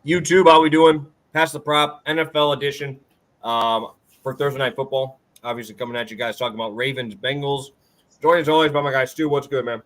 YouTube, how we doing? Pass the prop, NFL edition for Thursday Night Football. Obviously coming at you guys talking about Ravens, Bengals. Joined as always by my guy Stu. What's good, man?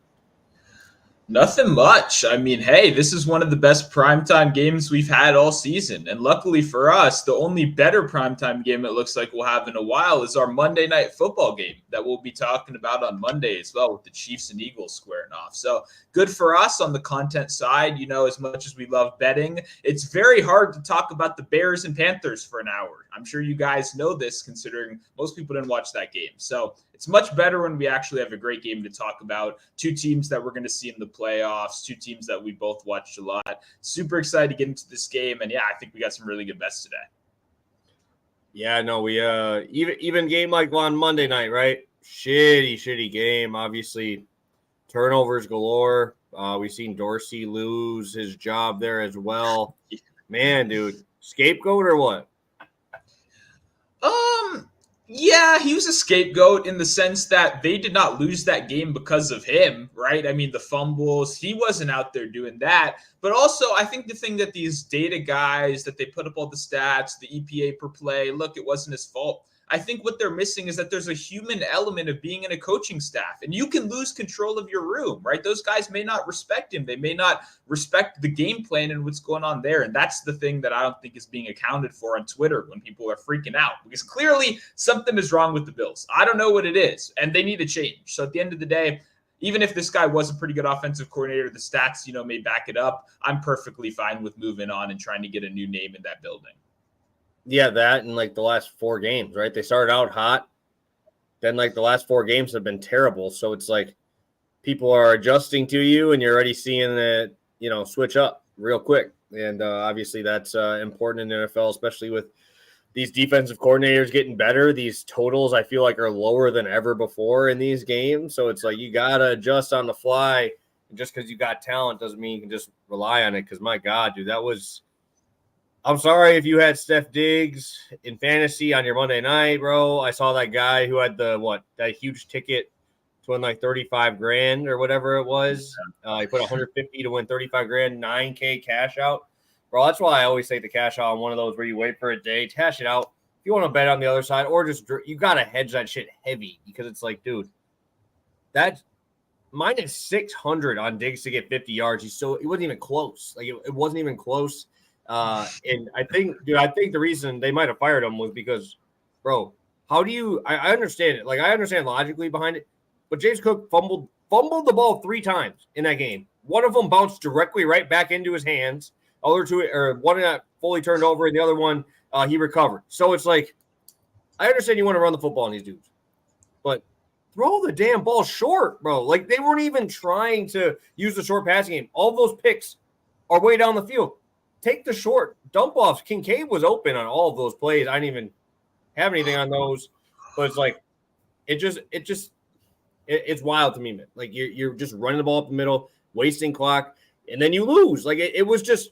Nothing much. I mean, hey, this is one of the best primetime games we've had all season. And luckily for us, the only better primetime game it looks like we'll have in a while is our Monday Night Football game that we'll be talking about on Monday as well, with the Chiefs and Eagles squaring off. So good for us on the content side. You know, as much as we love betting, it's very hard to talk about the Bears and Panthers for an hour. I'm sure you guys know this, considering most people didn't watch that game. So it's much better when we actually have a great game to talk about. Two teams that we're going to see in the playoffs, two teams that we both watched a lot. Super excited to get into this game. And yeah, I think we got some really good bets today. Yeah, no, we even game like on Monday night, right? Shitty game. Obviously, turnovers galore. We've seen Dorsey lose his job there as well. Man, dude, scapegoat or what? Yeah, he was a scapegoat in the sense that they did not lose that game because of him, right? I mean, the fumbles, he wasn't out there doing that. But also, I think the thing that these data guys, that they put up all the stats, the EPA per play, look, it wasn't his fault. I think what they're missing is that there's a human element of being in a coaching staff, and you can lose control of your room, right? Those guys may not respect him. They may not respect the game plan and what's going on there. And that's the thing that I don't think is being accounted for on Twitter when people are freaking out, because clearly something is wrong with the Bills. I don't know what it is, and they need to change. So at the end of the day, even if this guy was a pretty good offensive coordinator, the stats, may back it up. I'm perfectly fine with moving on and trying to get a new name in that building. Yeah, that and like the last 4 games, right? They started out hot. Then like the last 4 games have been terrible. So it's like people are adjusting to you and you're already seeing it, switch up real quick. And obviously that's important in the NFL, especially with these defensive coordinators getting better. These totals I feel like are lower than ever before in these games. So it's like you got to adjust on the fly. And just because you got talent doesn't mean you can just rely on it. Because my God, dude, I'm sorry if you had Steph Diggs in fantasy on your Monday night, bro. I saw that guy who had that huge ticket to win like 35 grand or whatever it was. He put 150 to win 35 grand, 9K cash out. Bro, that's why I always take the cash out on one of those where you wait for a day, cash it out. If you want to bet on the other side, or just you got to hedge that shit heavy, because it's like, dude, that's minus 600 on Diggs to get 50 yards. It wasn't even close. Like it wasn't even close. And I think the reason they might have fired him was because, bro, how do you? I understand it. Like I understand logically behind it, but James Cook fumbled the ball 3 times in that game. One of them bounced directly right back into his hands. Other 2, or one got fully turned over, and the other one he recovered. So it's like, I understand you want to run the football on these dudes, but throw the damn ball short, bro. Like they weren't even trying to use the short passing game. All those picks are way down the field. Take the short dump offs. Kincaid was open on all of those plays. I didn't even have anything on those, but it's like it's wild to me, man. Like you're just running the ball up the middle, wasting clock, and then you lose. Like it was just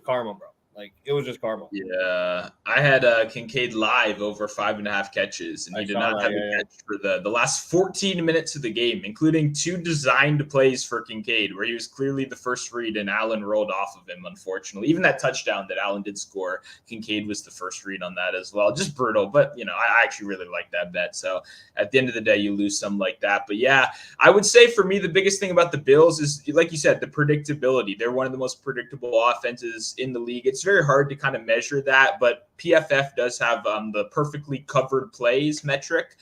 karma, bro. Like it was just karma. Yeah, I had Kincaid live over 5.5 catches, and he did not have a catch for the last 14 minutes of the game, including 2 designed plays for Kincaid, where he was clearly the first read, and Allen rolled off of him, unfortunately. Even that touchdown that Allen did score, Kincaid was the first read on that as well. Just brutal, but, I actually really like that bet. So at the end of the day, you lose some like that. But, yeah, I would say for me the biggest thing about the Bills is, like you said, the predictability. They're one of the most predictable offenses in the league. It's very hard to kind of measure that, but PFF does have the perfectly covered plays metric,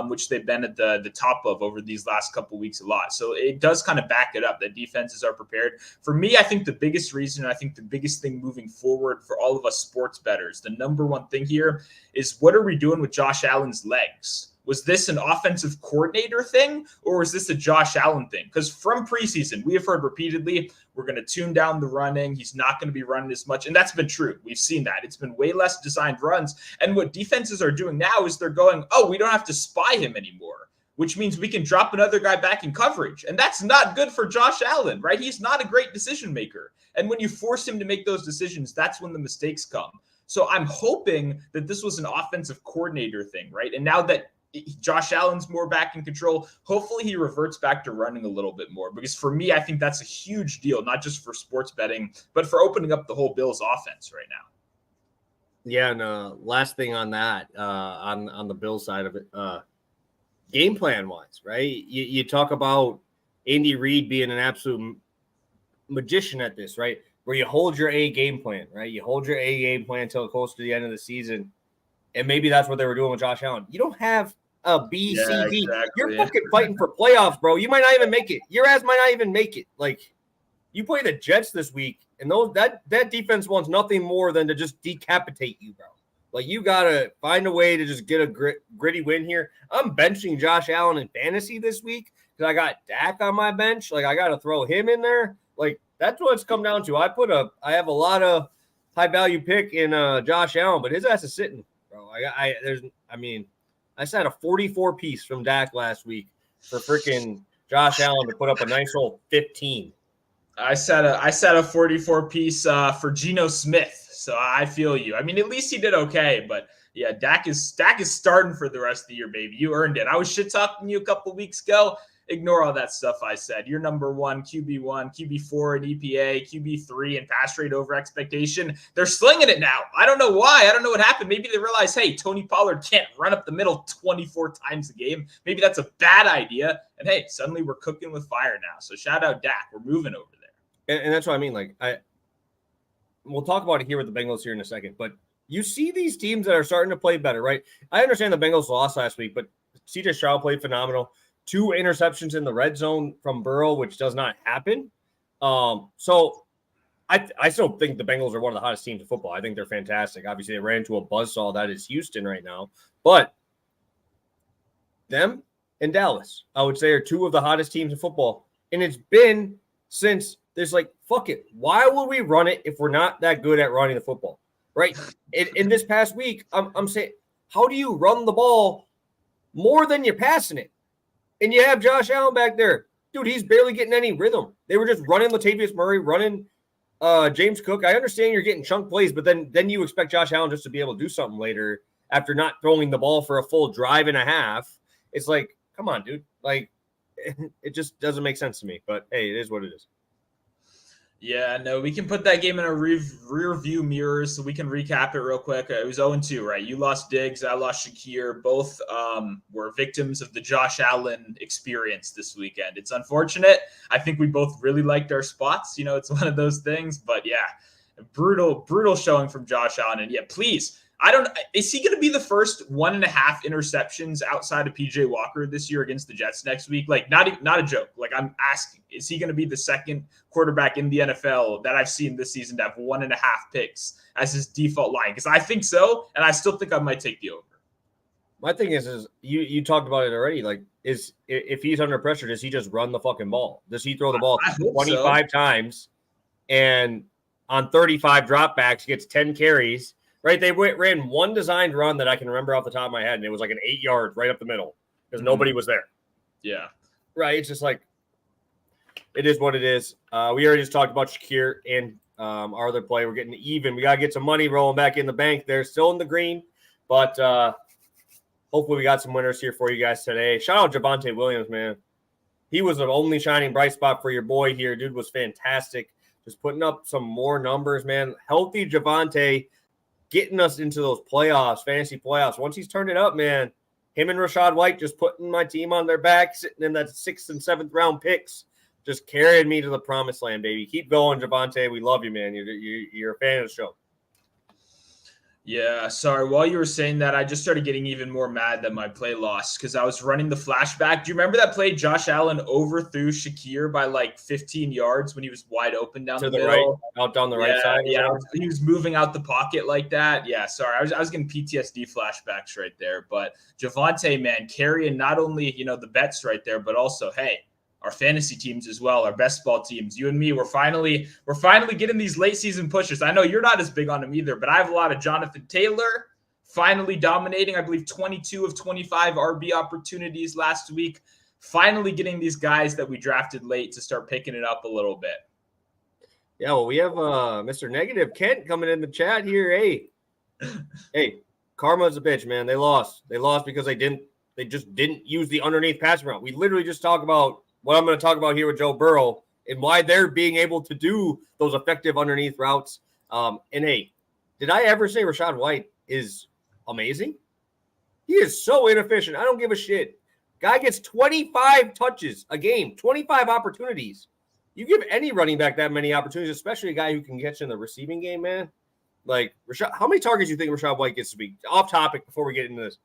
which they've been at the top of over these last couple weeks a lot. So it does kind of back it up that defenses are prepared. For me, I think the biggest reason, I think the biggest thing moving forward for all of us sports bettors, the number one thing here is, what are we doing with Josh Allen's legs? Was this an offensive coordinator thing, or was this a Josh Allen thing? Because from preseason, we have heard repeatedly, we're going to tune down the running. He's not going to be running as much. And that's been true. We've seen that. It's been way less designed runs. And what defenses are doing now is they're going, oh, we don't have to spy him anymore, which means we can drop another guy back in coverage. And that's not good for Josh Allen, right? He's not a great decision maker. And when you force him to make those decisions, that's when the mistakes come. So I'm hoping that this was an offensive coordinator thing, right? And now that Josh Allen's more back in control. Hopefully he reverts back to running a little bit more, because for me, I think that's a huge deal, not just for sports betting, but for opening up the whole Bills offense right now. Yeah, and last thing on that, on the Bills side of it, game plan wise, right? You talk about Andy Reid being an absolute magician at this, right? Where you hold your A game plan, right? You hold your A game plan until close to the end of the season. And maybe that's what they were doing with Josh Allen. You don't have a B, C, D. Exactly. You're fucking fighting for playoffs, bro. You might not even make it. Your ass might not even make it. Like, you play the Jets this week, and that defense wants nothing more than to just decapitate you, bro. Like, you got to find a way to just get a gritty win here. I'm benching Josh Allen in fantasy this week because I got Dak on my bench. Like, I got to throw him in there. Like, that's what it's come down to. I have a lot of high-value pick in Josh Allen, but his ass is sitting. Bro, I sat a 44 piece from Dak last week for freaking Josh Allen to put up a nice old 15. I sat a 44 piece for Geno Smith, so I feel you. I mean, at least he did okay, but yeah, Dak is starting for the rest of the year, baby. You earned it. I was shit talking you a couple weeks ago. Ignore all that stuff I said. You're number one, QB1, QB4 in EPA, QB3 in pass rate over expectation. They're slinging it now. I don't know why. I don't know what happened. Maybe they realized, hey, Tony Pollard can't run up the middle 24 times a game. Maybe that's a bad idea. And hey, suddenly we're cooking with fire now. So shout out Dak. We're moving over there. And that's what I mean. Like, we'll talk about it here with the Bengals here in a second. But you see these teams that are starting to play better, right? I understand the Bengals lost last week, but CJ Stroud played phenomenal. 2 interceptions in the red zone from Burrow, which does not happen. So I still think the Bengals are one of the hottest teams in football. I think they're fantastic. Obviously, they ran into a buzzsaw that is Houston right now. But them and Dallas, I would say, are 2 of the hottest teams in football. And it's been since there's like, fuck it. Why would we run it if we're not that good at running the football? Right? In this past week, I'm saying, how do you run the ball more than you're passing it? And you have Josh Allen back there. Dude, he's barely getting any rhythm. They were just running Latavius Murray, running James Cook. I understand you're getting chunk plays, but then you expect Josh Allen just to be able to do something later after not throwing the ball for a full drive and a half. It's like, come on, dude. Like, it just doesn't make sense to me. But, hey, it is what it is. Yeah, no, we can put that game in a rear view mirror so we can recap it real quick. It was 0-2, right? You lost Diggs, I lost Shakir. Both were victims of the Josh Allen experience this weekend. It's unfortunate. I think we both really liked our spots. You know, it's one of those things. But, yeah, brutal showing from Josh Allen. And, yeah, please, is he going to be the first 1.5 interceptions outside of PJ Walker this year against the Jets next week? Like, not a joke. Like, I'm asking, is he going to be the second quarterback in the NFL that I've seen this season to have 1.5 picks as his default line? Because I think so, and I still think I might take the over. My thing is you talked about it already. Like, if he's under pressure, does he just run the fucking ball? Does he throw the ball 25 times and on 35 dropbacks gets 10 carries? Right, they ran one designed run that I can remember off the top of my head, and it was like an 8-yard right up the middle because nobody was there. Yeah. Right, it's just like, it is what it is. We already just talked about Shakir and our other play. We're getting even. We got to get some money rolling back in the bank. They're still in the green, but hopefully we got some winners here for you guys today. Shout out Javonte Williams, man. He was the only shining bright spot for your boy here. Dude was fantastic. Just putting up some more numbers, man. Healthy Javonte getting us into those playoffs, fantasy playoffs. Once he's turned it up, man, him and Rashad White just putting my team on their back, sitting in that 6th and 7th round picks, just carrying me to the promised land, baby. Keep going, Javonte. We love you, man. You're a fan of the show. Yeah, sorry. While you were saying that, I just started getting even more mad that my play lost because I was running the flashback. Do you remember that play Josh Allen overthrew Shakir by like 15 yards when he was wide open down the middle? Right, out down the right side? Yeah, he was moving out the pocket like that. Yeah, sorry. I was getting PTSD flashbacks right there. But Javonte, man, carrying not only, the bets right there, but also, hey, our fantasy teams as well, our best ball teams. You and me, we're finally getting these late season pushes. I know you're not as big on them either, but I have a lot of Jonathan Taylor finally dominating. I believe 22 of 25 RB opportunities last week. Finally getting these guys that we drafted late to start picking it up a little bit. Yeah, well, we have Mr. Negative Kent coming in the chat here. Hey, karma's a bitch, man. They lost. They lost because they didn't They just didn't use the underneath passing route. We literally just talk about what I'm going to talk about here with Joe Burrow and why they're being able to do those effective underneath routes. And hey, did I ever say Rashad White is amazing? He is so inefficient. I don't give a shit. Guy gets 25 touches a game, 25 opportunities. You give any running back that many opportunities, especially a guy who can get you in the receiving game, man. Like, Rashad, how many targets do you think Rashad White gets to be? Off topic before we get into this.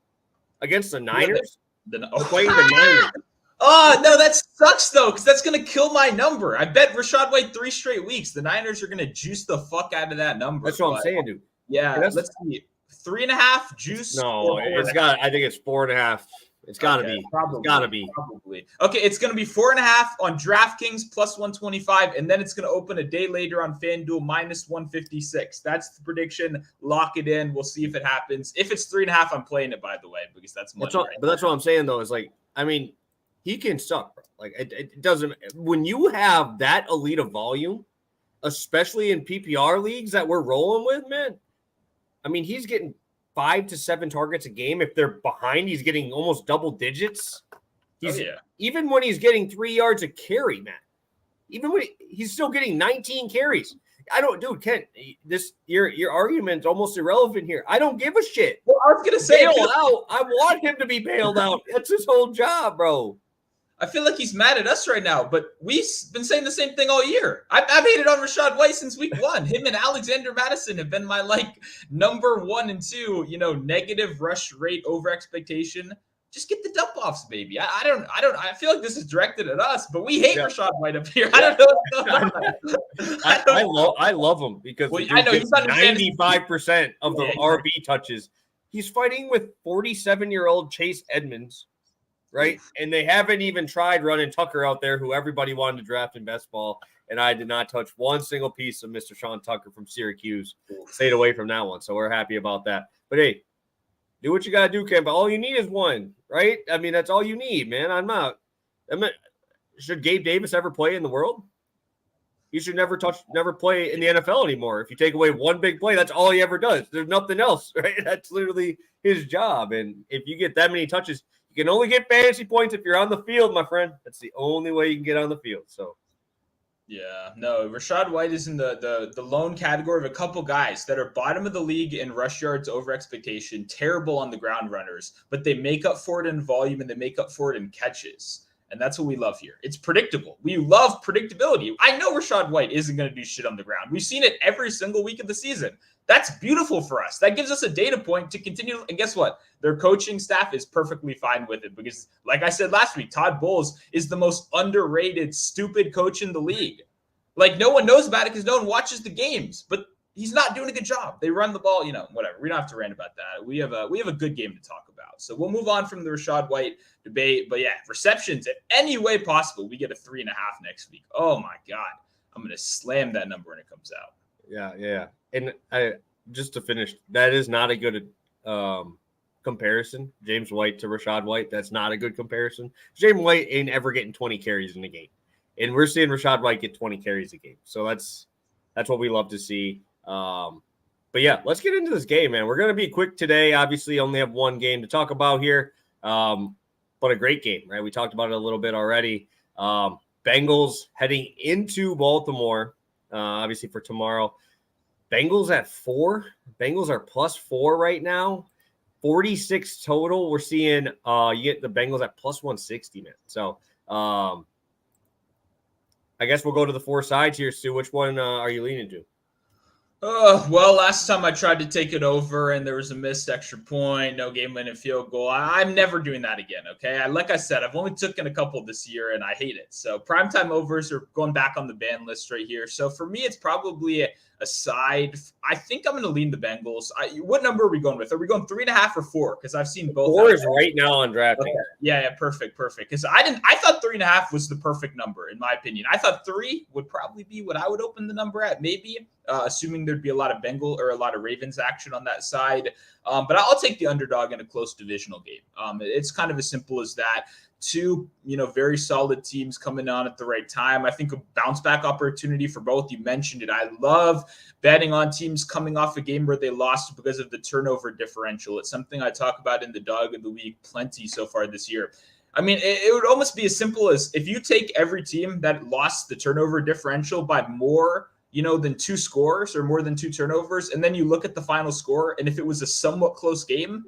Against the Niners? Playing the Niners. Oh, no, that sucks, though, because that's going to kill my number. I bet Rashad White 3 straight weeks. The Niners are going to juice the fuck out of that number. That's what I'm saying, dude. Yeah, let's see. 3.5 juice? No, it's got. I think it's 4.5. It's got to be. Probably. It's got to be. Probably. Okay, it's going to be 4.5 on DraftKings plus 125, and then it's going to open a day later on FanDuel minus 156. That's the prediction. Lock it in. We'll see if it happens. If it's 3.5, I'm playing it, by the way, because that's money. But that's what I'm saying, though, is like, I mean, he can suck, bro. Like, it doesn't. When you have that elite of volume, especially in PPR leagues that we're rolling with, man, I mean, he's getting 5 to 7 targets a game. If they're behind, he's getting almost double digits. Even when he's getting 3 yards a carry, man. Even when he's still getting 19 carries. I don't, dude, Kent, your argument's almost irrelevant here. I don't give a shit. Well, I was gonna say bail out. I want him to be bailed out. That's his whole job, bro. I feel like he's mad at us right now, but we've been saying the same thing all year. I've hated on Rashad White since week 1. Him and Alexander Madison have been my number 1 and 2, negative rush rate over expectation. Just get the dump offs, baby. I feel like this is directed at us, but we hate Rashad White up here. I don't know. I love him because I know he's 95% of the RB touches. He's fighting with 47-year-old Chase Edmonds. Right. And they haven't even tried running Tucker out there, who everybody wanted to draft in best ball. And I did not touch one single piece of Mr. Sean Tucker from Syracuse. Stayed away from that one. So we're happy about that. But hey, do what you got to do, Ken. But all you need is one, right? I mean, that's all you need, man. Should Gabe Davis ever play in the world? He should never play in the NFL anymore. If you take away one big play, that's all he ever does. There's nothing else, right? That's literally his job. And if you get that many touches, you can only get fantasy points if you're on the field, my friend. That's the only way you can get on the field. So, yeah, no, Rashad White is in the lone category of a couple guys that are bottom of the league in rush yards over expectation, terrible on the ground runners, but they make up for it in volume and they make up for it in catches. And that's what we love here. It's predictable. We love predictability. I know Rashad White isn't going to do shit on the ground. We've seen it every single week of the season. That's beautiful for us. That gives us a data point to continue. And guess what? Their coaching staff is perfectly fine with it because, like I said last week, Todd Bowles is the most underrated, stupid coach in the league. No one knows about it because no one watches the games. But he's not doing a good job. They run the ball, whatever. We don't have to rant about that. We have a good game to talk about. So we'll move on from the Rashad White debate. But yeah, receptions, if any way possible, we get a 3.5 next week. Oh my God. I'm going to slam that number when it comes out. Yeah. And just to finish, that is not a good comparison. James White to Rashad White. That's not a good comparison. James White ain't ever getting 20 carries in a game. And we're seeing Rashad White get 20 carries a game. So that's what we love to see. But yeah, let's get into this game, man. We're going to be quick today. Obviously, only have one game to talk about here, but a great game, right? We talked about it a little bit already. Bengals heading into Baltimore, obviously for tomorrow. Bengals at 4. Bengals are +4 right now. 46 total. We're seeing you get the Bengals at +160, man. So I guess we'll go to the 4 sides here, Stu. Which one are you leaning to? Well, last time I tried to take it over and there was a missed extra point, no game-winning field goal. I'm never doing that again, okay? Like I said, I've only taken a couple this year and I hate it. So primetime overs are going back on the ban list right here. So for me, it's probably a side. I think I'm going to lean the Bengals. What number are we going with? Are we going 3.5 or 4? Because I've seen both. 4 is right now on DraftKings. Okay. Yeah, perfect. Because I thought 3.5 was the perfect number in my opinion. I thought 3 would probably be what I would open the number at, maybe, assuming there'd be a lot of Bengal or a lot of Ravens action on that side. But I'll take the underdog in a close divisional game. It's kind of as simple as that. two, very solid teams coming on at the right time. I think a bounce back opportunity for both. You mentioned it. I love betting on teams coming off a game where they lost because of the turnover differential. It's something I talk about in the Dog of the Week plenty so far this year. I mean, it would almost be as simple as if you take every team that lost the turnover differential by more, than 2 scores or more than 2 turnovers, and then you look at the final score, and if it was a somewhat close game,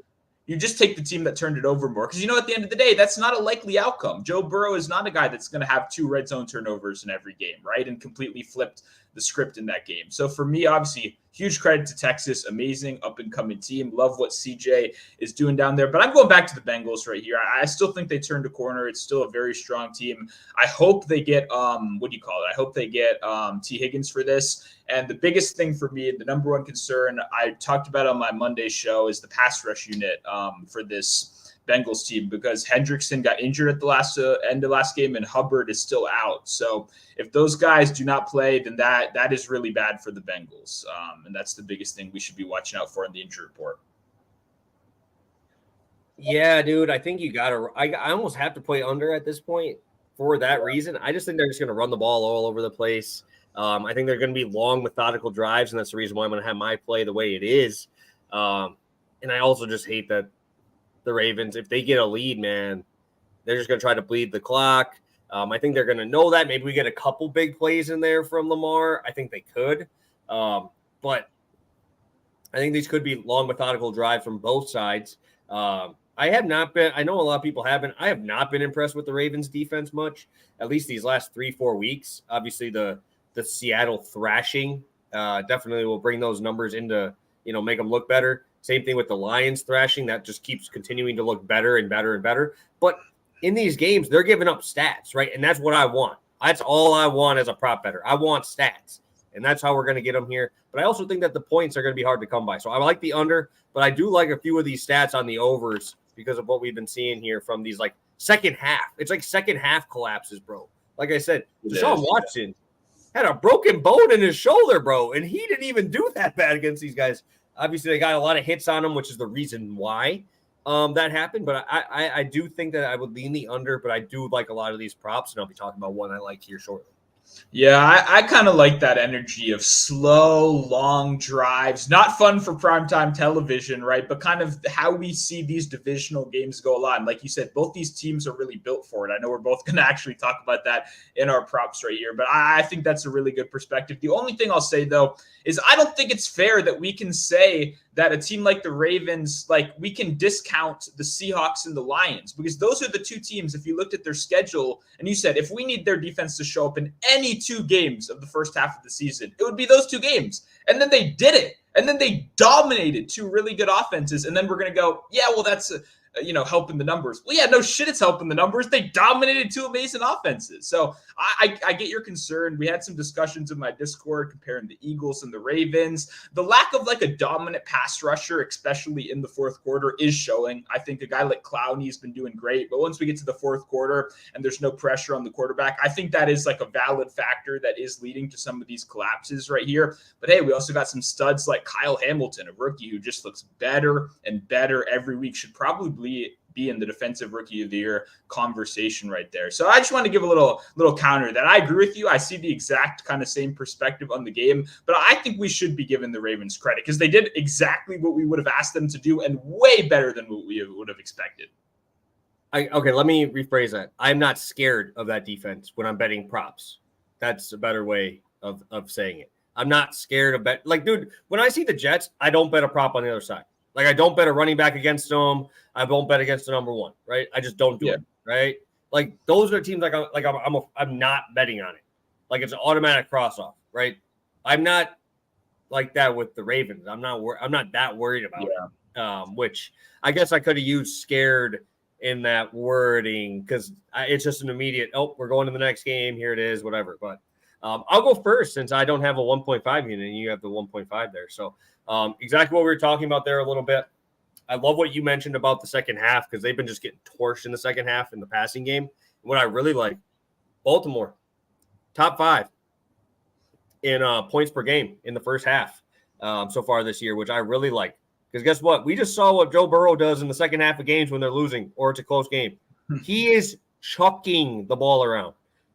you just take the team that turned it over more. Because, at the end of the day, that's not a likely outcome. Joe Burrow is not a guy that's going to have 2 red zone turnovers in every game, right? And completely flipped the script in that game. So for me, obviously, huge credit to Texas. Amazing up-and-coming team. Love what CJ is doing down there. But I'm going back to the Bengals right here. I still think they turned a corner. It's still a very strong team. I hope they get, I hope they get T. Higgins for this. And the biggest thing for me, the number one concern I talked about on my Monday show is the pass rush unit for this Bengals team, because Hendrickson got injured at the end of last game and Hubbard is still out. So if those guys do not play, then that is really bad for the Bengals. And that's the biggest thing we should be watching out for in the injury report. Yeah, dude, I think you got to – I almost have to play under at this point for that reason. I just think they're just going to run the ball all over the place. I think they're going to be long, methodical drives, and that's the reason why I'm going to have my play the way it is. And I also just hate that the Ravens, if they get a lead, man, they're just going to try to bleed the clock. I think they're going to know that. Maybe we get a couple big plays in there from Lamar. I think they could. But I think these could be long, methodical drives from both sides. I have not been – I know a lot of people haven't. I have not been impressed with the Ravens defense much, at least these last 3-4 weeks. Obviously, the Seattle thrashing definitely will bring those numbers into, make them look better. Same thing with the Lions thrashing. That just keeps continuing to look better and better and better. But in these games, they're giving up stats, right? And that's what I want. That's all I want as a prop better. I want stats. And that's how we're going to get them here. But I also think that the points are going to be hard to come by. So I like the under, but I do like a few of these stats on the overs because of what we've been seeing here from these second half. It's like second half collapses, bro. Like I said, Deshaun Watson had a broken bone in his shoulder, bro. And he didn't even do that bad against these guys. Obviously, they got a lot of hits on him, which is the reason why that happened. But I do think that I would lean the under, but I do like a lot of these props, and I'll be talking about one I like here shortly. Yeah, I kind of like that energy of slow, long drives. Not fun for primetime television, right? But kind of how we see these divisional games go on. Like you said, both these teams are really built for it. I know we're both going to actually talk about that in our props right here, but I think that's a really good perspective. The only thing I'll say, though, is I don't think it's fair that we can say that a team like the Ravens, we can discount the Seahawks and the Lions, because those are the two teams, if you looked at their schedule and you said, if we need their defense to show up in any 2 games of the first half of the season, it would be those 2 games. And then they did it. And then they dominated 2 really good offenses. And then we're going to go, yeah, well, that's helping the numbers. Well, yeah, no shit, it's helping the numbers. They dominated 2 amazing offenses. So I get your concern. We had some discussions in my Discord comparing the Eagles and the Ravens. The lack of a dominant pass rusher, especially in the fourth quarter, is showing. I think a guy like Clowney has been doing great, but once we get to the fourth quarter and there's no pressure on the quarterback, I think that is a valid factor that is leading to some of these collapses right here. But hey, we also got some studs like Kyle Hamilton, a rookie who just looks better and better every week, should probably be in the defensive rookie of the year conversation right there. So I just want to give a little counter that I agree with you. I see the exact kind of same perspective on the game, but I think we should be giving the Ravens credit because they did exactly what we would have asked them to do and way better than what we would have expected. Okay, let me rephrase that. I'm not scared of that defense when I'm betting props. That's a better way of saying it. I'm not scared of bet. Dude, when I see the Jets, I don't bet a prop on the other side. I don't bet a running back against them. I won't bet against the number 1, right? I just don't do it, right? Those are teams I'm not betting on it. It's an automatic cross off, right? I'm not like that with the Ravens. I'm not that worried about it. Which I guess I could have used scared in that wording because it's just an immediate, we're going to the next game. Here it is, whatever. But I'll go first since I don't have a 1.5 unit and you have the 1.5 there. So exactly what we were talking about there a little bit. I love what you mentioned about the second half because they've been just getting torched in the second half in the passing game. And what I really like, Baltimore, top 5 in points per game in the first half so far this year, which I really like. Because guess what? We just saw what Joe Burrow does in the second half of games when they're losing or it's a close game. He is chucking the ball around.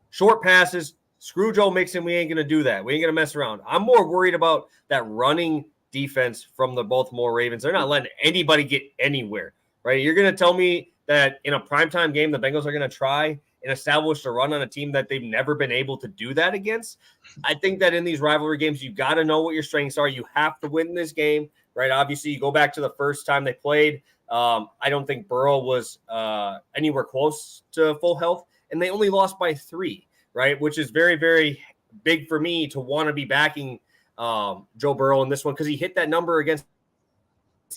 Short passes, screw Joe Mixon. We ain't going to do that. We ain't going to mess around. I'm more worried about that running defense from the Baltimore Ravens. They're not letting anybody get anywhere, right? You're going to tell me that in a primetime game, the Bengals are going to try and establish a run on a team that they've never been able to do that against? I think that in these rivalry games, you got to know what your strengths are. You have to win this game, right? Obviously, you go back to the first time they played. I don't think Burrow was anywhere close to full health, and they only lost by 3, right? Which is very, very big for me to want to be backing Joe Burrow in this one because he hit that number against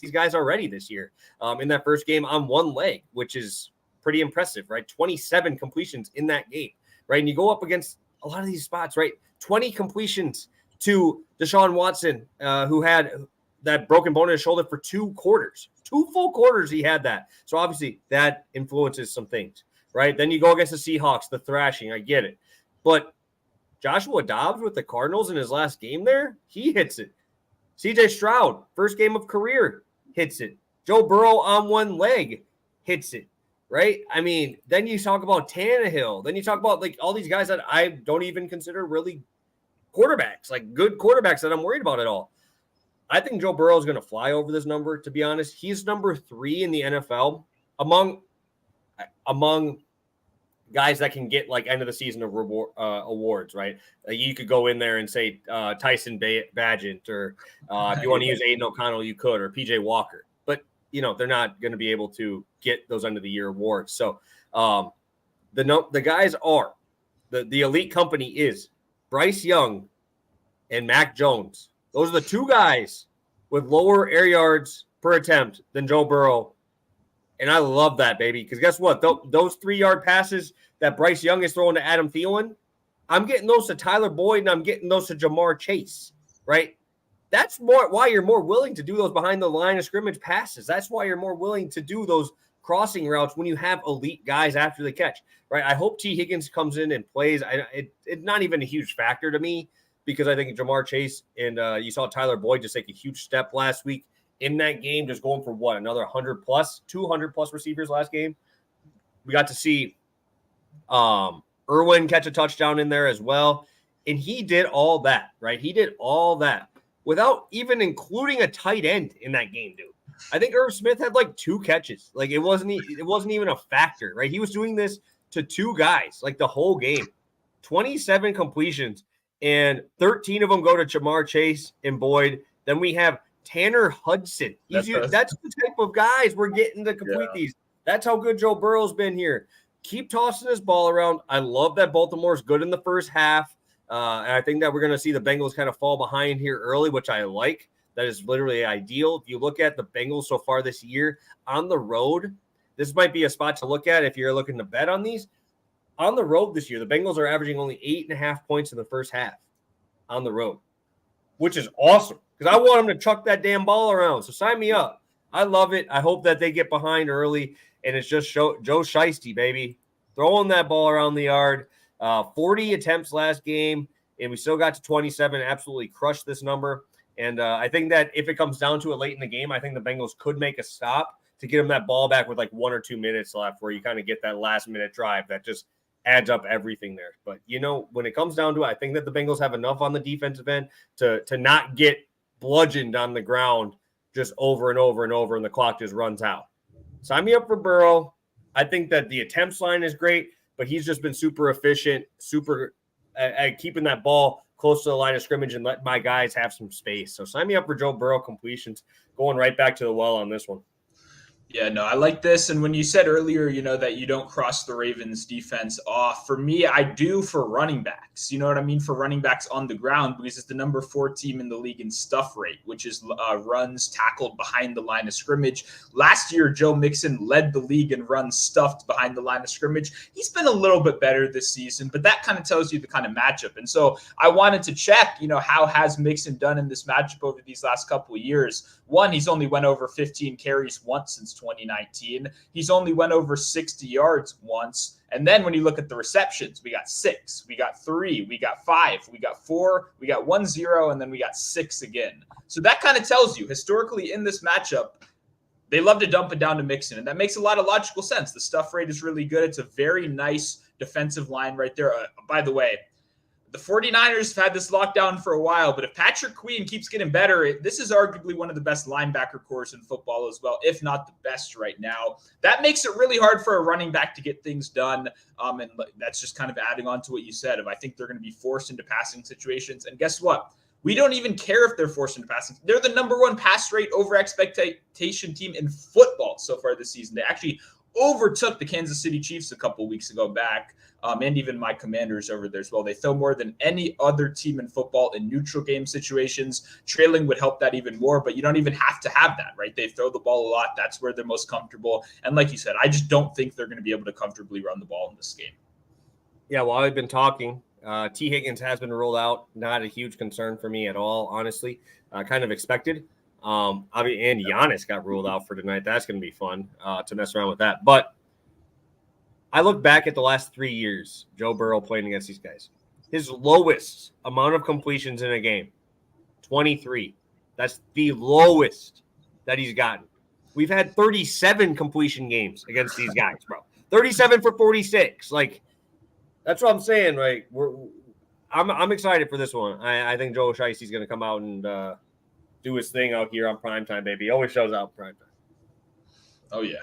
these guys already this year in that first game on one leg, which is pretty impressive, right? 27 completions in that game, right? And you go up against a lot of these spots, right? 20 completions to Deshaun Watson, who had that broken bone in his shoulder for 2 quarters. 2 full quarters he had that. So obviously that influences some things, right? Then you go against the Seahawks, the thrashing, I get it. But Joshua Dobbs with the Cardinals in his last game there, he hits it. CJ Stroud, first game of career, hits it. Joe Burrow on one leg hits it, right? I mean, then you talk about Tannehill. Then you talk about like all these guys that I don't even consider really quarterbacks, like good quarterbacks that I'm worried about at all. I think Joe Burrow is going to fly over this number, to be honest. He's number 3 in the NFL among guys that can get like end of the season awards, right? You could go in there and say Tyson Bagent, or if you want to use Aiden O'Connell, you could, or PJ Walker. But, you know, they're not going to be able to get those end of the year awards. So the guys are, the elite company is Bryce Young and Mac Jones. Those are the 2 guys with lower air yards per attempt than Joe Burrow. And I love that, baby, because guess what? Those 3-yard passes that Bryce Young is throwing to Adam Thielen, I'm getting those to Tyler Boyd, and I'm getting those to Jamar Chase, right? That's why you're more willing to do those behind the line of scrimmage passes. That's why you're more willing to do those crossing routes when you have elite guys after the catch, right? I hope T. Higgins comes in and plays. It's not even a huge factor to me because I think Jamar Chase and you saw Tyler Boyd just take a huge step last week in that game, just going for another 100 plus, 200 plus receivers last game. We got to see Irwin catch a touchdown in there as well. And he did all that, right? He did all that without even including a tight end in that game, dude. I think Irv Smith had like 2 catches. Like it wasn't even a factor, right? He was doing this to 2 guys like the whole game. 27 completions, and 13 of them go to Jamar Chase and Boyd. Then we have Tanner Hudson. That's the type of guys we're getting to complete these. That's how good Joe Burrow's been here. Keep tossing this ball around. I love that Baltimore's good in the first half. And I think that we're going to see the Bengals kind of fall behind here early, which I like. That is literally ideal. If you look at the Bengals so far this year on the road, this might be a spot to look at if you're looking to bet on these. On the road this year, the Bengals are averaging only 8.5 points in the first half on the road, which is awesome because I want them to chuck that damn ball around. So sign me up. I love it. I hope that they get behind early, and it's just Joe Shiesty, baby, throwing that ball around the yard. 40 attempts last game, and we still got to 27. Absolutely crushed this number. And I think that if it comes down to it late in the game, I think the Bengals could make a stop to get them that ball back with like 1 or 2 minutes left, where you kind of get that last-minute drive that just adds up everything there. But, you know, when it comes down to it, I think that the Bengals have enough on the defensive end to not get bludgeoned on the ground just over and over and over, and the clock just runs out. Sign me up for Burrow. I think that the attempts line is great, but he's just been super efficient, super at keeping that ball close to the line of scrimmage and let my guys have some space. So sign me up for Joe Burrow completions, going right back to the well on this one. Yeah, no, I like this. And when you said earlier, you know, that you don't cross the Ravens defense off, for me, I do for running backs. You know what I mean? For running backs on the ground, because it's the number 4 team in the league in stuff rate, which is runs tackled behind the line of scrimmage. Last year, Joe Mixon led the league in runs stuffed behind the line of scrimmage. He's been a little bit better this season, but that kind of tells you the kind of matchup. And so I wanted to check, you know, how has Mixon done in this matchup over these last couple of years? One, he's only went over 15 carries once since 2019. He's only went over 60 yards once. And then when you look at the receptions, we got 6, we got 3, we got 5, we got 4, we got 1-0, and then we got 6 again. So that kind of tells you historically in this matchup, they love to dump it down to Mixon, and that makes a lot of logical sense. The stuff rate is really good. It's a very nice defensive line right there. By the way, the 49ers have had this lockdown for a while, but if Patrick Queen keeps getting better, this is arguably one of the best linebacker cores in football as well, if not the best right now. That makes it really hard for a running back to get things done, and that's just kind of adding on to what you said. I think they're going to be forced into passing situations, and guess what? We don't even care if they're forced into passing. They're the number one pass rate over expectation team in football so far this season. They actually overtook the Kansas City Chiefs a couple weeks ago back, and even my Commanders over there as well. They throw more than any other team in football in neutral game situations. Trailing would help that even more, but you don't even have to have that, right? They throw the ball a lot. That's where they're most comfortable. And like you said, I just don't think they're going to be able to comfortably run the ball in this game. Yeah, while I've been talking, T. Higgins has been ruled out. Not a huge concern for me at all, honestly. Kind of expected. And Giannis got ruled out for tonight. That's going to be fun to mess around with that. But I look back at the last 3 years, Joe Burrow playing against these guys. His lowest amount of completions in a game, 23. That's the lowest that he's gotten. We've had 37 completion games against these guys, bro. 37 for 46. Like, that's what I'm saying, right? I'm excited for this one. I think Joe Shiesty's going to come out and do his thing out here on primetime, baby. He always shows out primetime. Oh, yeah.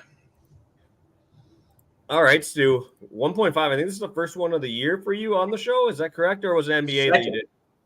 All right, Stu. 1.5. I think this is the first one of the year for you on the show. Is that correct? Or was it NBA that you did?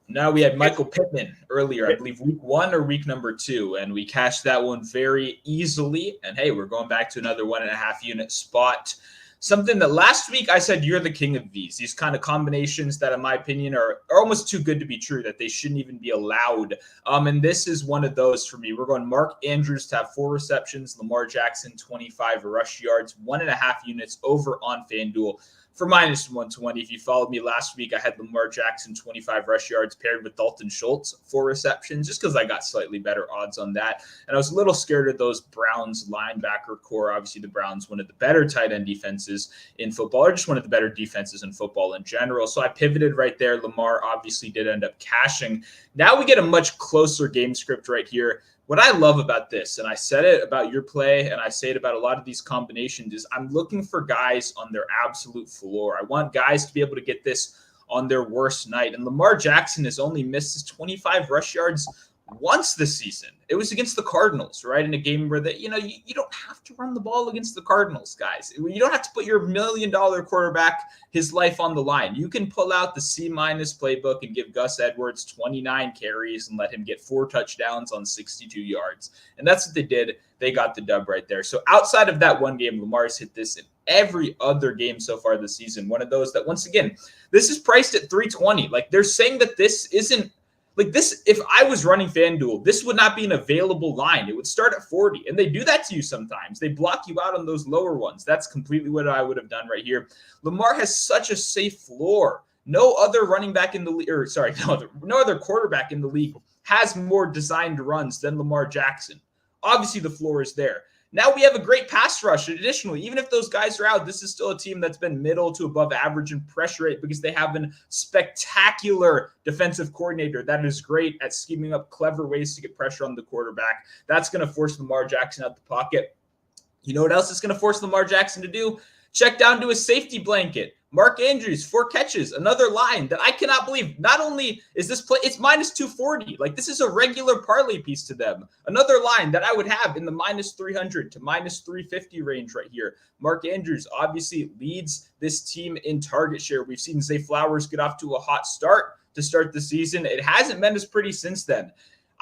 No, we had Michael Pittman earlier, I believe week 1 or week number 2, and we cashed that one very easily. And hey, we're going back to another 1.5 unit spot. Something that last week I said you're the king of these kind of combinations that, in my opinion, are almost too good to be true, that they shouldn't even be allowed. And this is one of those for me. We're going Mark Andrews to have 4 receptions, Lamar Jackson 25 rush yards, 1.5 units over on FanDuel for -120. If you followed me last week, I had Lamar Jackson 25 rush yards paired with Dalton Schultz 4 receptions, just because I got slightly better odds on that. And I was a little scared of those Browns linebacker core. Obviously, the Browns, one of the better tight end defenses in football, or just one of the better defenses in football in general. So I pivoted right there. Lamar obviously did end up cashing. Now we get a much closer game script right here. What I love about this, and I said it about your play, and I say it about a lot of these combinations, is I'm looking for guys on their absolute floor. I want guys to be able to get this on their worst night. And Lamar Jackson has only missed his 25 rush yards once this season. It was against the Cardinals, right? In a game where you don't have to run the ball against the Cardinals, guys. You don't have to put your $1 million quarterback his life on the line. You can pull out the C- playbook and give Gus Edwards 29 carries and let him get 4 touchdowns on 62 yards. And that's what they did. They got the dub right there. So outside of that one game, Lamar's hit this in every other game so far this season. One of those that, once again, this is priced at 320. Like, they're saying that this isn't, like, this, if I was running FanDuel, this would not be an available line. It would start at 40. And they do that to you sometimes. They block you out on those lower ones. That's completely what I would have done right here. Lamar has such a safe floor. No other running back in the league, or sorry, no other quarterback in the league has more designed runs than Lamar Jackson. Obviously, the floor is there. Now we have a great pass rush. Additionally, even if those guys are out, this is still a team that's been middle to above average in pressure rate because they have a spectacular defensive coordinator that is great at scheming up clever ways to get pressure on the quarterback. That's going to force Lamar Jackson out the pocket. You know what else is going to force Lamar Jackson to do? Check down to his safety blanket. Mark Andrews, 4 catches, another line that I cannot believe. Not only is this play, it's -240. Like, this is a regular parlay piece to them. Another line that I would have in the -300 to -350 range right here. Mark Andrews obviously leads this team in target share. We've seen Zay Flowers get off to a hot start to start the season. It hasn't been as pretty since then.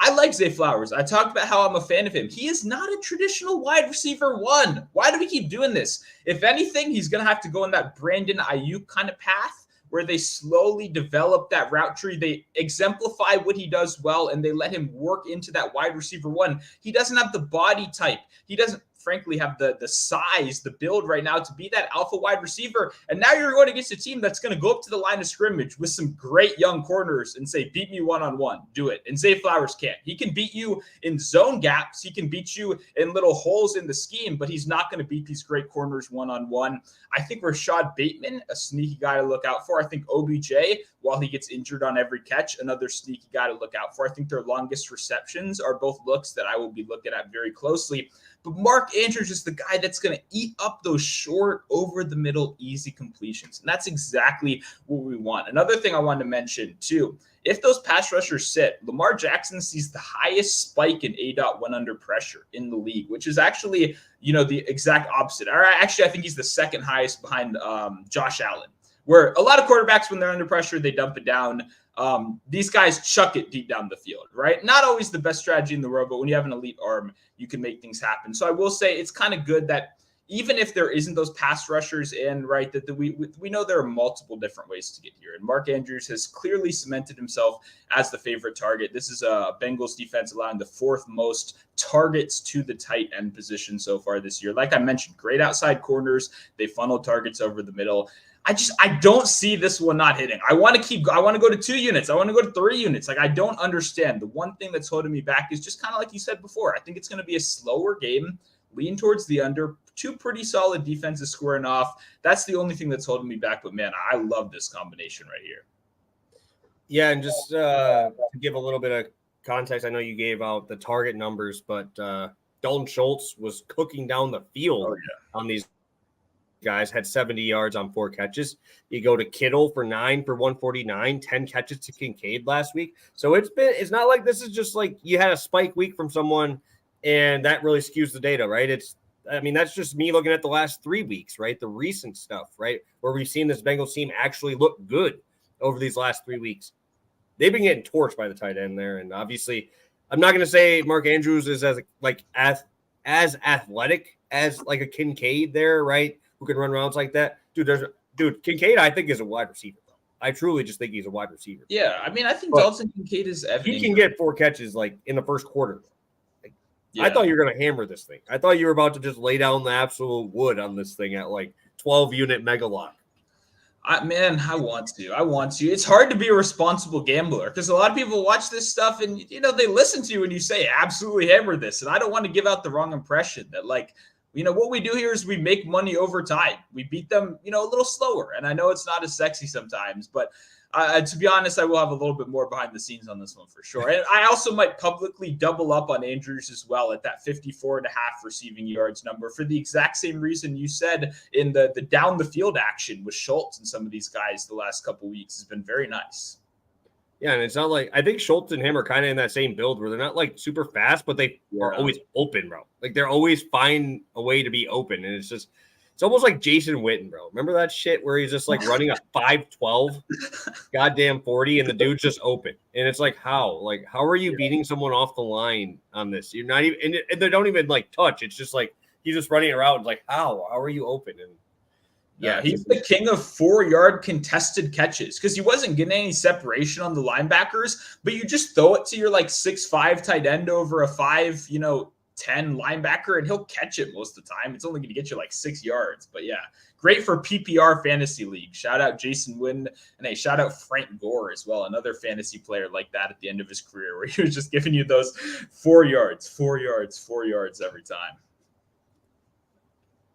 I like Zay Flowers. I talked about how I'm a fan of him. He is not a traditional wide receiver 1. Why do we keep doing this? If anything, he's going to have to go in that Brandon Ayuk kind of path where they slowly develop that route tree. They exemplify what he does well, and they let him work into that wide receiver 1. He doesn't have the body type. He doesn't frankly have the size, the build right now to be that alpha wide receiver. And now you're going against a team that's going to go up to the line of scrimmage with some great young corners and say, beat me one-on-one, do it. And Zay Flowers can't. He can beat you in zone gaps. He can beat you in little holes in the scheme, but he's not going to beat these great corners one-on-one. I think Rashad Bateman, a sneaky guy to look out for. I think OBJ, while he gets injured on every catch, another sneaky guy to look out for. I think their longest receptions are both looks that I will be looking at very closely. But Mark Andrews is the guy that's going to eat up those short, over-the-middle, easy completions. And that's exactly what we want. Another thing I wanted to mention, too, if those pass rushers sit, Lamar Jackson sees the highest spike in ADOT when under pressure in the league, which is actually, the exact opposite. Or actually, I think he's the second highest behind Josh Allen, where a lot of quarterbacks, when they're under pressure, they dump it down. These guys chuck it deep down the field, right? Not always the best strategy in the world, but when you have an elite arm, you can make things happen. So I will say it's kind of good that even if there isn't those pass rushers in, right, that we know there are multiple different ways to get here. And Mark Andrews has clearly cemented himself as the favorite target. This is a Bengals defense allowing the fourth most targets to the tight end position so far this year. Like I mentioned, great outside corners. They funnel targets over the middle. I don't see this one not hitting. I want to go to 2 units. I want to go to 3 units. Like, I don't understand. The one thing that's holding me back is just kind of like you said before. I think it's going to be a slower game, lean towards the under, 2 pretty solid defenses squaring off. That's the only thing that's holding me back. But man, I love this combination right here. Yeah. And just to give a little bit of context, I know you gave out the target numbers, but Dalton Schultz was cooking down the field on these guys, had 70 yards on 4 catches. You go to Kittle for 9 for 149, 10 catches to Kincaid last week. So it's not like this is just like you had a spike week from someone and that really skews the data, right? That's just me looking at the last 3 weeks, right? The recent stuff, right? Where we've seen this Bengals team actually look good over these last 3 weeks. They've been getting torched by the tight end there. And obviously, I'm not going to say Mark Andrews is as athletic as like a Kincaid there, right? Who can run rounds like that. Dude, Kincaid, I think, is a wide receiver, bro. I truly just think he's a wide receiver. Yeah, I think Dalton Kincaid is evident. He can get 4 catches like in the first quarter. I thought you were going to hammer this thing. I thought you were about to just lay down the absolute wood on this thing at like 12-unit mega lock. I want to. It's hard to be a responsible gambler because a lot of people watch this stuff and, they listen to you when you say absolutely hammer this. And I don't want to give out the wrong impression that what we do here is we make money over time. We beat them, a little slower. And I know it's not as sexy sometimes, but to be honest, I will have a little bit more behind the scenes on this one for sure. And I also might publicly double up on Andrews as well at that 54.5 receiving yards number for the exact same reason you said in the down the field action with Schultz and some of these guys the last couple weeks has been very nice. Yeah, and it's not like I think Schultz and him are kind of in that same build where they're not like super fast, but they are always open, bro. Like they're always find a way to be open, and it's almost like Jason Witten, bro. Remember that shit where he's just like running a 5.12, goddamn 40, and the dude's just open, and it's like how are you beating someone off the line on this? You're not even, and they don't even like touch. It's just like he's just running around. Like how are you open? And yeah, he's the king of 4-yard contested catches because he wasn't getting any separation on the linebackers, but you just throw it to your like 6'5" tight end over a 5'10" linebacker, and he'll catch it most of the time. It's only going to get you like 6 yards, but yeah, great for PPR fantasy league. Shout out Jason Witten, and hey, shout out Frank Gore as well, another fantasy player like that at the end of his career where he was just giving you those 4 yards every time.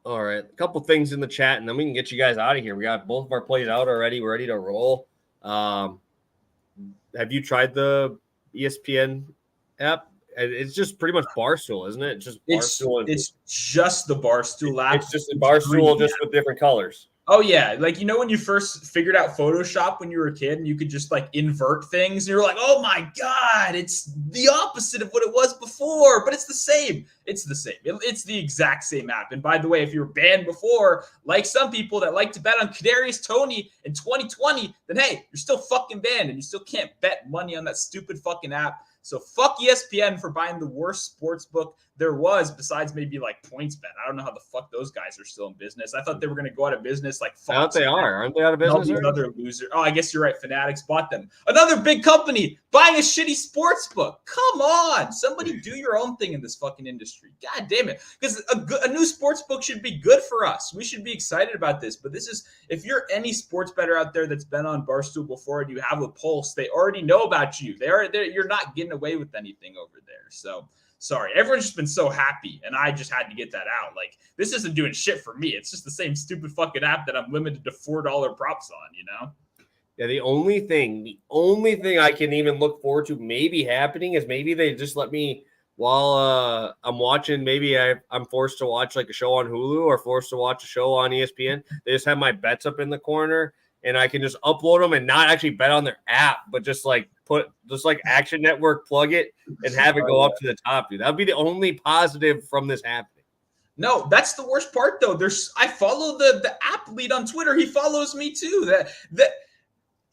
All right, a couple things in the chat, and then we can get you guys out of here. We got both of our plays out already. We're ready to roll. Have you tried the ESPN app? It's just pretty much Barstool, isn't it? It's just Barstool. It's just the Barstool app. It's just a Barstool, just with different colors. Oh, yeah. Like, when you first figured out Photoshop when you were a kid and you could just, like, invert things. And you're like, oh, my God, it's the opposite of what it was before. But it's the same. It's the same. It's the exact same app. And by the way, if you were banned before, like some people that like to bet on Kadarius Toney in 2020, then, hey, you're still fucking banned. And you still can't bet money on that stupid fucking app. So fuck ESPN for buying the worst sports book there was, besides maybe like PointsBet. I don't know how the fuck those guys are still in business. I thought they were going to go out of business like Fox. I thought they are. Aren't they out of business? All these other losers. Oh, I guess you're right. Fanatics bought them. Another big company buying a shitty sports book. Come on. Somebody do your own thing in this fucking industry. God damn it. Because a new sports book should be good for us. We should be excited about this. But this is, if you're any sports bettor out there that's been on Barstool before and you have a pulse, they already know about you. You're not getting away with anything over there. So sorry, everyone's just been so happy, and I just had to get that out. Like, this isn't doing shit for me. It's just the same stupid fucking app that I'm limited to $4 props on, you know? Yeah, the only thing I can even look forward to maybe happening is maybe they just let me, while I'm watching, maybe I'm forced to watch like a show on Hulu or forced to watch a show on ESPN. They just have my bets up in the corner, and I can just upload them and not actually bet on their app, but just like Action Network, plug it and have it go up to the top, dude. That'd be the only positive from this happening. No, that's the worst part though. I follow the app lead on Twitter. He follows me too. That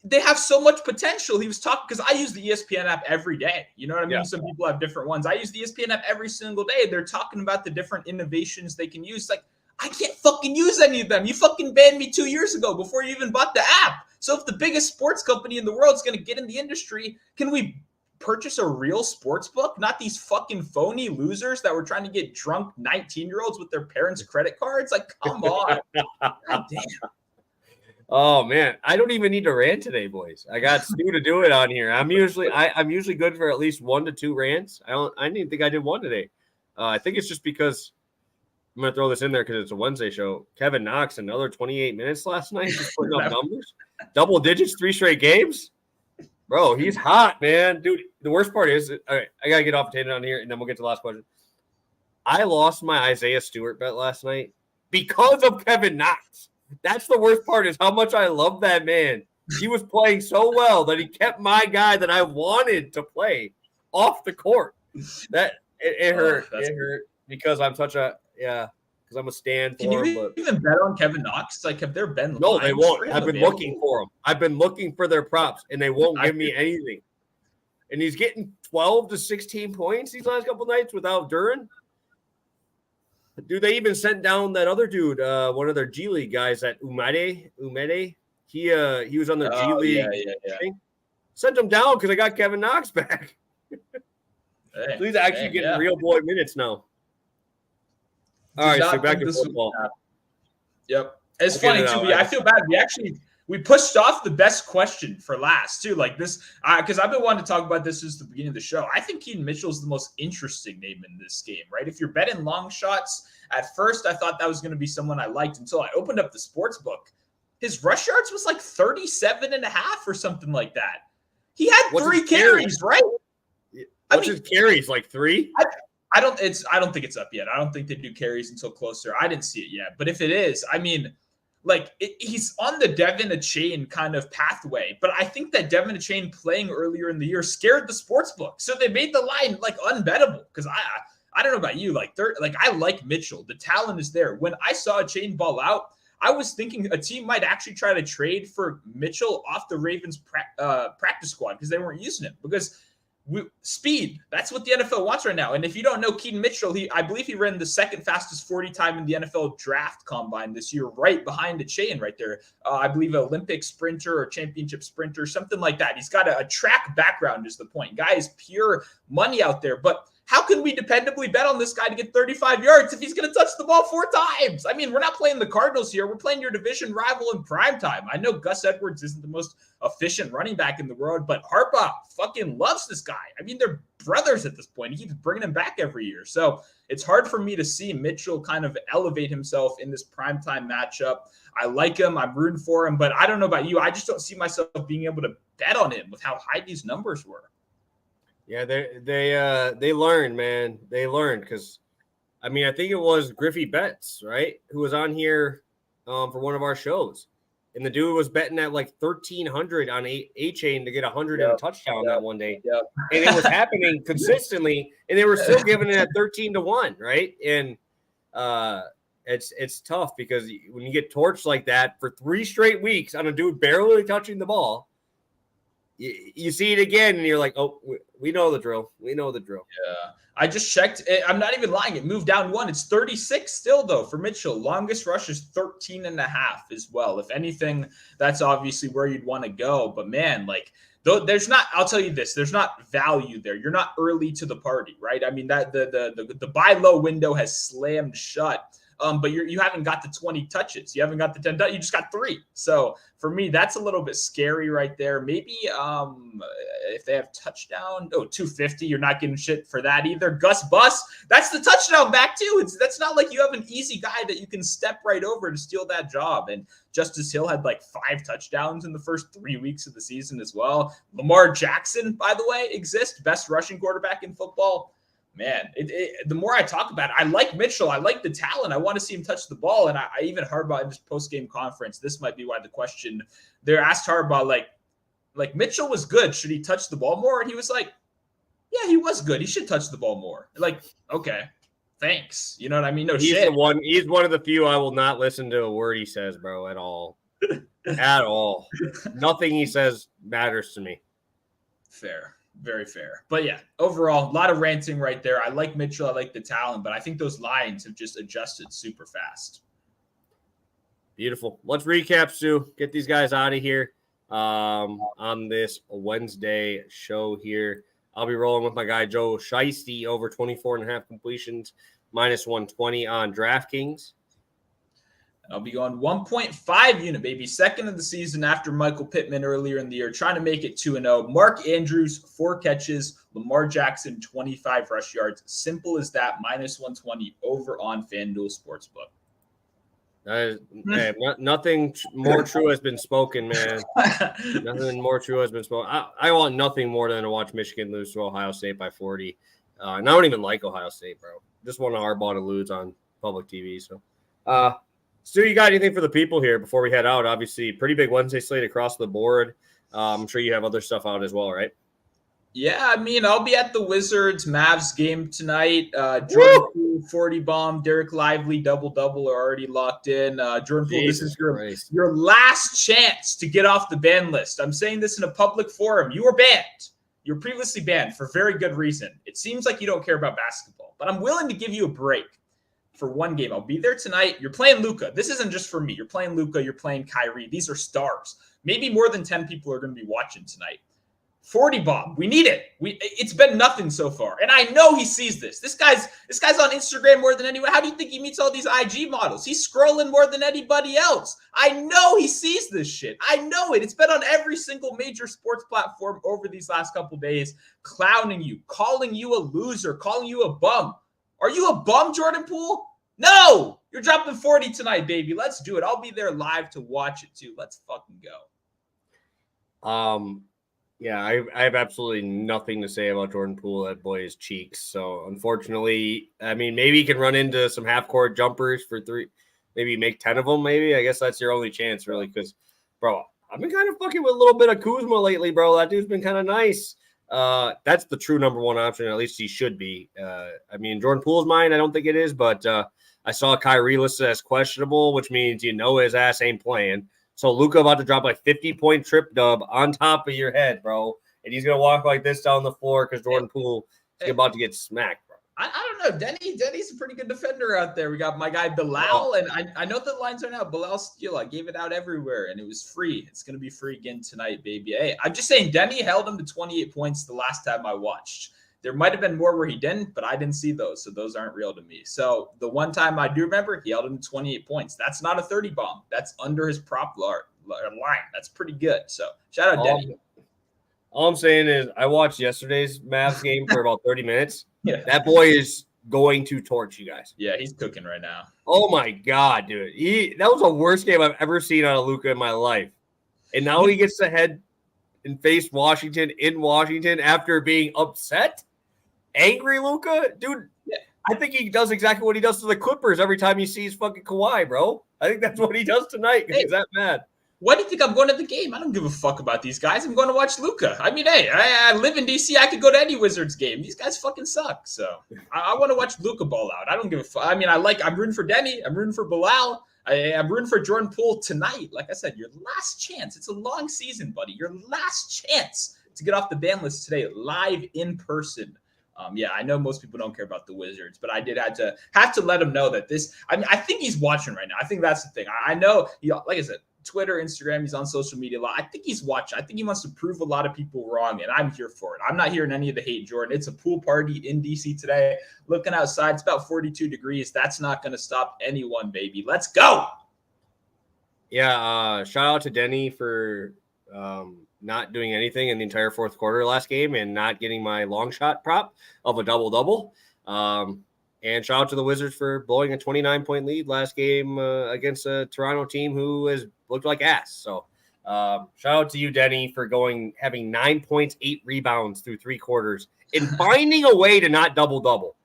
they have so much potential. He was talking, because I use the ESPN app every day. You know what I mean? Yeah. Some people have different ones. I use the ESPN app every single day. They're talking about the different innovations they can use. Like, I can't fucking use any of them. You fucking banned me 2 years ago before you even bought the app. So if the biggest sports company in the world is going to get in the industry, can we purchase a real sports book? Not these fucking phony losers that were trying to get drunk 19-year-olds with their parents' credit cards. Like, come on. God damn. Oh man, I don't even need to rant today, boys. I got Stu to do it on here. I'm usually good for at least 1 to 2 rants. I didn't even think I did one today. I think it's just because I'm going to throw this in there because it's a Wednesday show. Kevin Knox, another 28 minutes last night, just putting up numbers. Double digits, 3 straight games. Bro, he's hot, man. Dude, the worst part is, all right, I got to get off tangent on here, and then we'll get to the last question. I lost my Isaiah Stewart bet last night because of Kevin Knox. That's the worst part, is how much I love that man. He was playing so well that he kept my guy that I wanted to play off the court. That it hurt. It hurt because I'm such a because I'm a stand for him. Can you even bet on Kevin Knox? Like, have there been? No, they won't. I've been looking for him. I've been looking for their props, and they won't give me anything. And he's getting 12 to 16 points these last couple nights without Duran. Dude, they even sent down that other dude, one of their G League guys, that Umede. He was on their G League. Yeah. Sent him down because I got Kevin Knox back. So he's actually getting real boy minutes now. All right, so back to football. Yep. It's funny, too. I feel bad. We pushed off the best question for last, too. Like this, because I've been wanting to talk about this since the beginning of the show. I think Keaton Mitchell is the most interesting name in this game, right? If you're betting long shots, at first I thought that was going to be someone I liked until I opened up the sports book. His rush yards was like 37.5 or something like that. He had 3 carries, right? What's his carries, like 3? I don't think it's up yet. I don't think they do carries until closer. I didn't see it yet. But if it is, I mean, like, he's on the Devin Achane kind of pathway. But I think that Devin Achane playing earlier in the year scared the sports book. So they made the line like unbettable. Because I don't know about you. Like I like Mitchell. The talent is there. When I saw Achane ball out, I was thinking a team might actually try to trade for Mitchell off the Ravens practice squad because they weren't using him. Because speed, that's what the NFL wants right now. And if you don't know Keaton Mitchell, I believe he ran the second fastest 40 time in the NFL draft combine this year, right behind Achane right there. I believe an Olympic sprinter or championship sprinter, something like that. He's got a track background is the point. Guy is pure money out there. But how can we dependably bet on this guy to get 35 yards if he's going to touch the ball 4 times? I mean, we're not playing the Cardinals here. We're playing your division rival in prime time. I know Gus Edwards isn't the most efficient running back in the world, but Harbaugh fucking loves this guy. I mean, they're brothers at this point. He keeps bringing him back every year. So it's hard for me to see Mitchell kind of elevate himself in this primetime matchup. I like him. I'm rooting for him, but I don't know about you. I just don't see myself being able to bet on him with how high these numbers were. Yeah, they learned, man. They learned because, I mean, I think it was Griffey Betts, right, who was on here for one of our shows, and the dude was betting at like 1,300 on A-Chain to get 100 and a touchdown that one day, and it was happening consistently, and they were still giving it at 13-1, right? And it's tough because when you get torched like that for 3 straight weeks on a dude barely touching the ball, you see it again, and you're like, oh, we know the drill. We know the drill. Yeah. I just checked. I'm not even lying. It moved down one. It's 36 still, though, for Mitchell. Longest rush is 13.5 as well. If anything, that's obviously where you'd want to go. But, man, like, there's not, I'll tell you this, there's not value there. You're not early to the party, right? I mean, that the buy low window has slammed shut. But you haven't got the 20 touches. You haven't got the 10 touches. You just got 3. So for me, that's a little bit scary right there. Maybe if they have touchdown, 250, you're not getting shit for that either. Gus Bus, that's the touchdown back too. That's not like you have an easy guy that you can step right over to steal that job. And Justice Hill had like 5 touchdowns in the first 3 weeks of the season as well. Lamar Jackson, by the way, exists. Best rushing quarterback in football. Man, the more I talk about it, I like Mitchell. I like the talent. I want to see him touch the ball. And I even Harbaugh in this post-game conference, this might be why the question, they asked Harbaugh, like Mitchell was good. Should he touch the ball more? And he was like, yeah, he was good. He should touch the ball more. Like, okay, thanks. You know what I mean? No shit. He's one of the few I will not listen to a word he says, bro, at all. At all. Nothing he says matters to me. Fair. Very fair. But yeah, overall, a lot of ranting right there. I like Mitchell. I like the talent, but I think those lines have just adjusted super fast. Beautiful. Let's recap, Stu. Get these guys out of here on this Wednesday show here. I'll be rolling with my guy Joe Shiesty over 24.5 completions, minus 120 on DraftKings. I'll be going 1.5 unit, baby. Second of the season after Michael Pittman earlier in the year, trying to make it 2-0. Mark Andrews, 4 catches. Lamar Jackson, 25 rush yards. Simple as that, minus 120 over on FanDuel Sportsbook. Man, nothing more true has been spoken, man. Nothing more true has been spoken. I want nothing more than to watch Michigan lose to Ohio State by 40. And I don't even like Ohio State, bro. Just want Harbaugh to lose on public TV. So, Stu, you got anything for the people here before we head out? Obviously, pretty big Wednesday slate across the board. I'm sure you have other stuff out as well, right? Yeah, I mean, I'll be at the Wizards-Mavs game tonight. Jordan Poole, 40 bomb. Derek Lively, double-double are already locked in. Jordan Poole, this is your last chance to get off the ban list. I'm saying this in a public forum. You were banned. You were previously banned for very good reason. It seems like you don't care about basketball, but I'm willing to give you a break. For one game. I'll be there tonight. You're playing Luka. This isn't just for me. You're playing Luka. You're playing Kyrie. These are stars. Maybe more than 10 people are going to be watching tonight. 40 bomb. We need it. It's been nothing so far. And I know he sees this. This guy's on Instagram more than anyone. How do you think he meets all these IG models? He's scrolling more than anybody else. I know he sees this shit. I know it. It's been on every single major sports platform over these last couple days, clowning you, calling you a loser, calling you a bum. Are you a bum, Jordan Poole? No! You're dropping 40 tonight, baby. Let's do it. I'll be there live to watch it, too. Let's fucking go. Yeah, I have absolutely nothing to say about Jordan Poole. That boy is cheeks. So, unfortunately, I mean, maybe he can run into some half-court jumpers for 3. Maybe make 10 of them, maybe. I guess that's your only chance, really, because, bro, I've been kind of fucking with a little bit of Kuzma lately, bro. That dude's been kind of nice. That's the true number one option. At least he should be. I mean, Jordan Poole's mine. I don't think it is, but I saw Kyrie listed as questionable, which means his ass ain't playing. So Luka about to drop like 50-point trip dub on top of your head, bro, and he's gonna walk like this down the floor because Jordan Poole is about to get smacked, bro. I don't know. Denny's a pretty good defender out there. We got my guy Bilal, and I know the lines are now. Bilal Steele, I gave it out everywhere, and it was free. It's going to be free again tonight, baby. Hey, I'm just saying Denny held him to 28 points the last time I watched. There might have been more where he didn't, but I didn't see those, so those aren't real to me. So the one time I do remember, he held him to 28 points. That's not a 30 bomb. That's under his prop line. That's pretty good. So shout out Denny. All I'm saying is I watched yesterday's Mavs game for about 30 minutes. Yeah. That boy is going to torch you guys. Yeah, he's cooking right now. Oh, my God, dude. That was the worst game I've ever seen out of Luka in my life. And now he gets to head and face Washington in Washington after being upset. Angry Luka? Dude, yeah. I think he does exactly what he does to the Clippers every time he sees fucking Kawhi, bro. I think that's what he does tonight because he's that mad. Why do you think I'm going to the game? I don't give a fuck about these guys. I'm going to watch Luka. I mean, hey, I live in D.C. I could go to any Wizards game. These guys fucking suck. So I want to watch Luka ball out. I don't give a fuck. I mean, I'm rooting for Denny. I'm rooting for Bilal. I'm rooting for Jordan Poole tonight. Like I said, your last chance. It's a long season, buddy. Your last chance to get off the ban list today, live in person. I know most people don't care about the Wizards, but I did have to let him know that this. I mean, I think he's watching right now. I think that's the thing. I know, like I said, Twitter, Instagram, he's on social media a lot. I think he's watching. I think he wants to prove a lot of people wrong, and I'm here for it. I'm not hearing any of the hate, Jordan. It's a pool party in DC today. Looking outside, it's about 42 degrees. That's not going to stop anyone, baby. Let's go. Yeah, shout out to Denny for not doing anything in the entire fourth quarter last game and not getting my long shot prop of a double-double. And shout out to the Wizards for blowing a 29-point lead last game against a Toronto team who has looked like ass. So shout out to you, Denny, for having 9 points, 8 rebounds through 3 quarters and finding a way to not double-double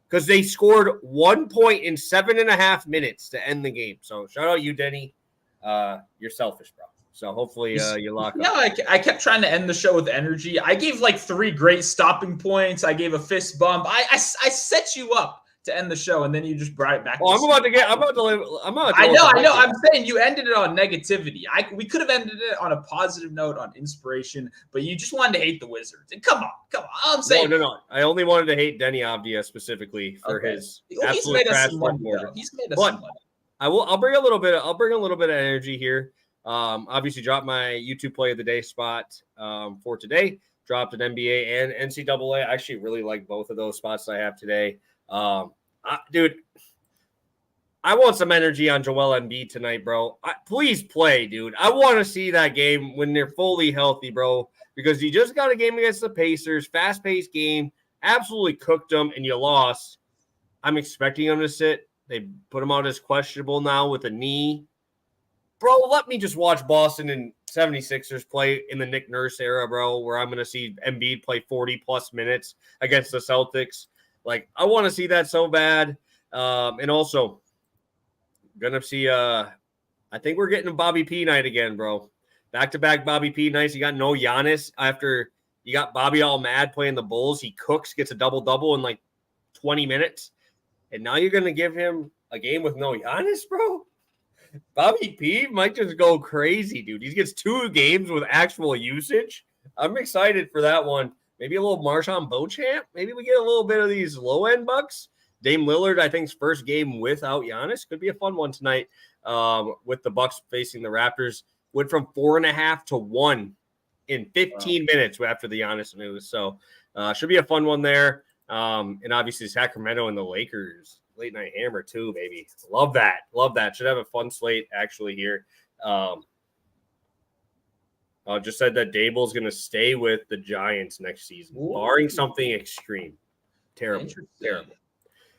because they scored 1 point in 7.5 minutes to end the game. So shout out you, Denny. You're selfish, bro. So hopefully you lock up. No, I kept trying to end the show with energy. I gave like 3 great stopping points. I gave a fist bump. I set you up to end the show, and then you just brought it back. Well, I know. I'm saying you ended it on negativity. We could have ended it on a positive note on inspiration, but you just wanted to hate the Wizards. And come on. I'm saying no. I only wanted to hate Denny Avdia specifically for his absolute trash quarter. He's made us some money. I'll bring a little bit of energy here. Obviously dropped my YouTube play of the day spot for today. Dropped an NBA and NCAA. I actually really like both of those spots I have today. Dude, I want some energy on Joel Embiid tonight, bro. Please play, dude. I want to see that game when they're fully healthy, bro, because you just got a game against the Pacers, fast-paced game, absolutely cooked them, and you lost. I'm expecting them to sit. They put him out as questionable now with a knee. Bro, let me just watch Boston and 76ers play in the Nick Nurse era, bro, where I'm going to see Embiid play 40-plus minutes against the Celtics. Like, I want to see that so bad. And also, going to see I think we're getting a Bobby P night again, bro. Back-to-back Bobby P nights. You got no Giannis after you got Bobby all mad playing the Bulls. He cooks, gets a double-double in like 20 minutes. And now you're going to give him a game with no Giannis, bro? Bobby P might just go crazy, dude. He gets 2 games with actual usage. I'm excited for that one. Maybe a little Marshawn Beauchamp. Maybe we get a little bit of these low-end Bucks. Dame Lillard, I think's first game without Giannis. Could be a fun one tonight with the Bucks facing the Raptors. Went from 4.5 to 1 in 15 minutes after the Giannis news. So should be a fun one there. And obviously Sacramento and the Lakers. Late night hammer too, baby. Love that. Should have a fun slate actually here. Just said that Dable's going to stay with the Giants next season, barring something extreme. Terrible.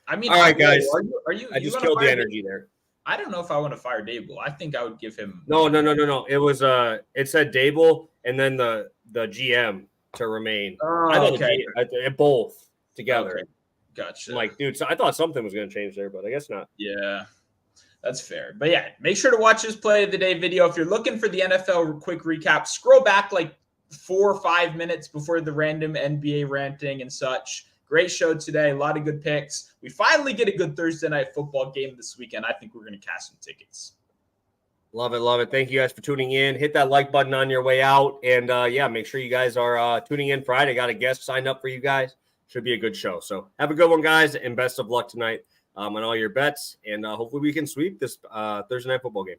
I mean, all right, guys. Are you? I just killed the energy there. I don't know if I want to fire Dable. I think I would give him. No. It was it said Dable and then the GM to remain. Okay. Both together. Okay. Gotcha. I'm like, dude, so I thought something was going to change there, but I guess not. Yeah, that's fair. But yeah, make sure to watch this play of the day video. If you're looking for the NFL quick recap, scroll back like 4 or 5 minutes before the random NBA ranting and such. Great show today. A lot of good picks. We finally get a good Thursday night football game this weekend. I think we're going to cash some tickets. Love it. Thank you guys for tuning in. Hit that like button on your way out. And make sure you guys are tuning in Friday. Got a guest signed up for you guys. Should be a good show. So have a good one, guys, and best of luck tonight on all your bets. And hopefully we can sweep this Thursday night football game.